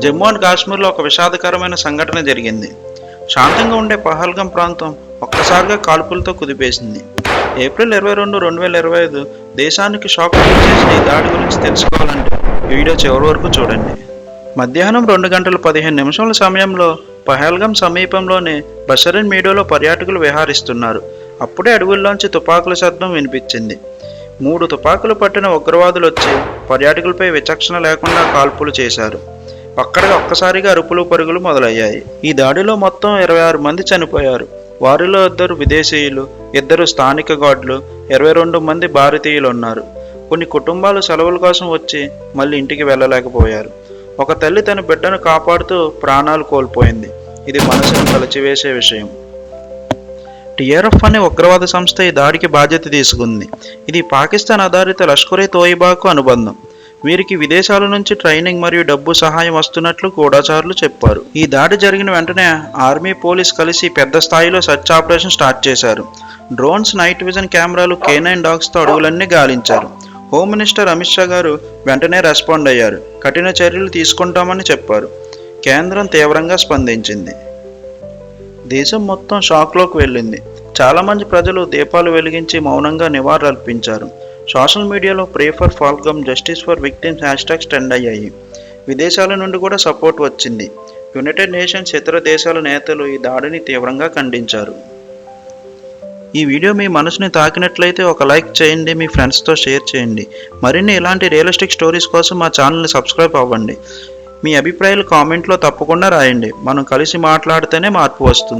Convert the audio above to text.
Jammu and కాశ్మీర్లో ఒక విషాదకరమైన సంఘటన జరిగింది. శాంతంగా ఉండే పహల్గాం ప్రాంతం ఒక్కసారిగా కాల్పులతో కుదిపేసింది. ఏప్రిల్ 22, 2025 దేశానికి షాక్ చేసిన ఈ దాడి గురించి తెలుసుకోవాలంటే వీడియో చివరి వరకు చూడండి. మధ్యాహ్నం 2:15 సమయంలో పహల్గాం సమీపంలోని బషరిన్ మీడోలో పర్యాటకులు విహారిస్తున్నారు. అప్పుడే అడవుల్లోంచి తుపాకుల శబ్దం వినిపించింది. 3 తుపాకులు పట్టిన ఉగ్రవాదులు వచ్చి పర్యాటకులపై విచక్షణ లేకుండా కాల్పులు చేశారు. ఒక్కసారిగా అరుపులు పరుగులు మొదలయ్యాయి. ఈ దాడిలో మొత్తం 26 మంది చనిపోయారు. వారిలో 2 విదేశీయులు, 2 స్థానిక గార్డులు, 22 మంది భారతీయులు ఉన్నారు. కొన్ని కుటుంబాలు సెలవుల కోసం వచ్చి మళ్ళీ ఇంటికి వెళ్ళలేకపోయారు. ఒక తల్లి తన బిడ్డను కాపాడుతూ ప్రాణాలు కోల్పోయింది. ఇది మనసును కలిచివేసే విషయం. టిఆర్ఎఫ్ అనే ఉగ్రవాద సంస్థ ఈ దాడికి బాధ్యత తీసుకుంది. ఇది పాకిస్తాన్ ఆధారిత లష్కర్-ఏ-తోయిబాకు అనుబంధం. వీరికి విదేశాల నుంచి ట్రైనింగ్ మరియు డబ్బు సహాయం వస్తున్నట్లు గూఢచారులు చెప్పారు. ఈ దాడి జరిగిన వెంటనే ఆర్మీ, పోలీస్ కలిసి పెద్ద స్థాయిలో సెర్చ్ ఆపరేషన్ స్టార్ట్ చేశారు. డ్రోన్స్, నైట్ విజన్ కెమెరాలు, K9 డాగ్స్తో అడవులన్నీ గాలించారు. హోమ్ మినిస్టర్ అమిత్ షా గారు వెంటనే రెస్పాండ్ అయ్యారు. కఠిన చర్యలు తీసుకుంటామని చెప్పారు. కేంద్రం తీవ్రంగా స్పందించింది. దేశం మొత్తం షాక్లోకి వెళ్ళింది. చాలామంది ప్రజలు దీపాలు వెలిగించి మౌనంగా నివాళులర్పించారు. సోషల్ మీడియాలో pray for Pahalgam, justice for victims hashtags trend అయ్యాయి. విదేశాల నుండి కూడా సపోర్ట్ వచ్చింది. యునైటెడ్ నేషన్స్, ఇతర దేశాల నేతలు ఈ దాడిని తీవ్రంగా ఖండించారు. ఈ వీడియో మీ మనసుని తాకినట్లయితే ఒక లైక్ చేయండి, మీ ఫ్రెండ్స్తో షేర్ చేయండి. మరిన్ని ఇలాంటి రియలిస్టిక్ స్టోరీస్ కోసం మా ఛానల్ని సబ్స్క్రైబ్ అవ్వండి. మీ అభిప్రాయాలు కామెంట్లో తప్పకుండా రాయండి. మనం కలిసి మాట్లాడితేనే మార్పు వస్తుంది.